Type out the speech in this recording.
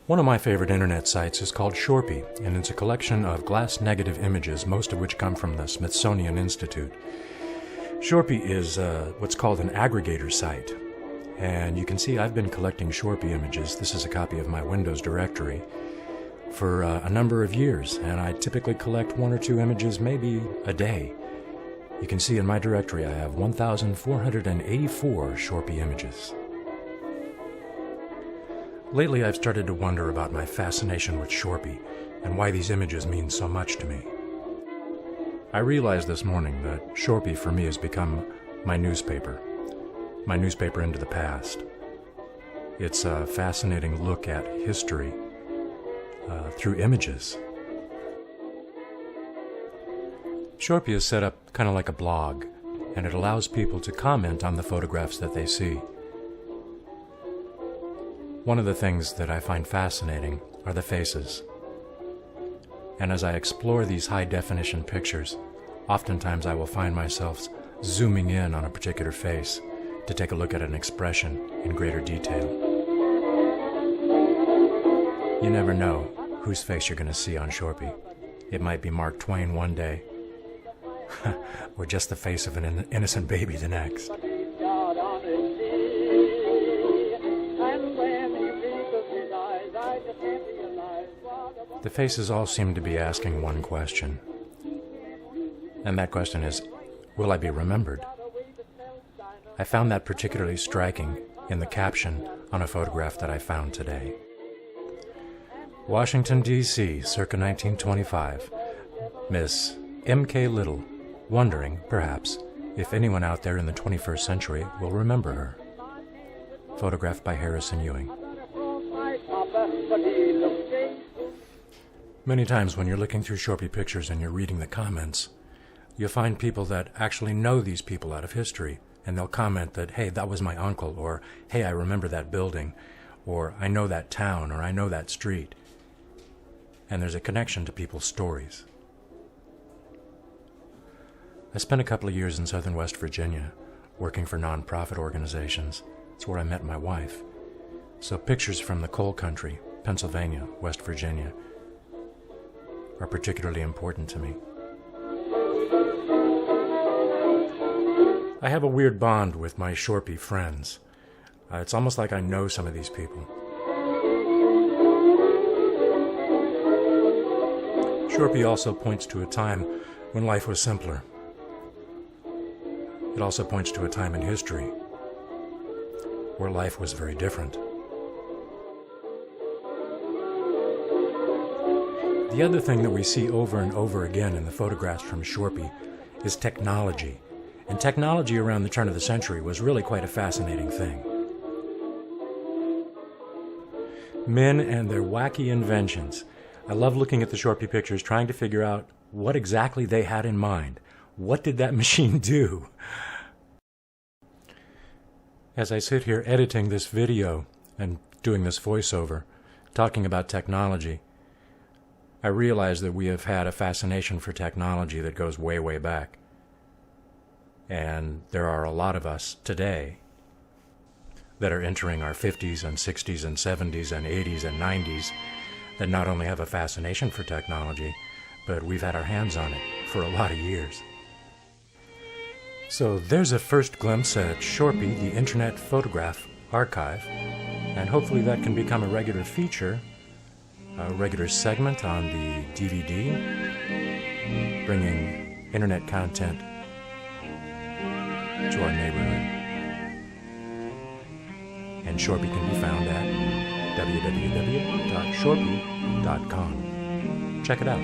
One of my favorite internet sites is called Shorpy, and it's a collection of glass-negative images, most of which come from the Smithsonian Institute. Shorpy is what's called an aggregator site, and you can see I've been collecting Shorpy images. This is a copy of my Windows directory for a number of years, and I typically collect one or two images, maybe a day. You can see in my directory I have 1,484 Shorpy images. Lately, I've started to wonder about my fascination with Shorpy and why these images mean so much to me. I realized this morning that Shorpy for me has become my newspaper into the past. It's a fascinating look at history through images. Shorpy is set up kind of like a blog, and it allows people to comment on the photographs that they see. One of the things that I find fascinating are the faces. And as I explore these high-definition pictures, oftentimes I will find myself zooming in on a particular face to take a look at an expression in greater detail. You never know whose face you're going to see on Shorpy. It might be Mark Twain one day, or just the face of an innocent baby the next. The faces all seem to be asking one question, and that question is, will I be remembered? I found that particularly striking in the caption on a photograph that I found today. Washington, D.C., circa 1925, Miss M.K. Little, wondering, perhaps, if anyone out there in the 21st century will remember her. Photographed by Harrison Ewing. Many times when you're looking through Shorpy pictures and you're reading the comments, you'll find people that actually know these people out of history, and they'll comment that, hey, that was my uncle, or hey, I remember that building, or I know that town, or I know that street. And there's a connection to people's stories. I spent a couple of years in southern West Virginia working for nonprofit organizations. It's where I met my wife. So pictures from the coal country, Pennsylvania, West Virginia, are particularly important to me. I have a weird bond with my Shorpy friends. It's almost like I know some of these people. Shorpy also points to a time when life was simpler. It also points to a time in history where life was very different. The other thing that we see over and over again in the photographs from Shorpy is technology. And technology around the turn of the century was really quite a fascinating thing. Men and their wacky inventions. I love looking at the Shorpy pictures, trying to figure out what exactly they had in mind. What did that machine do? As I sit here editing this video and doing this voiceover, talking about technology, I realize that we have had a fascination for technology that goes way, way back. And there are a lot of us today that are entering our 50s and 60s and 70s and 80s and 90s that not only have a fascination for technology, but we've had our hands on it for a lot of years. So there's a first glimpse at Shorpy, the Internet Photograph Archive, and hopefully that can become a regular feature, a regular segment on the DVD, bringing internet content to our neighborhood. And Shorpy can be found at www.shorpy.com. Check it out.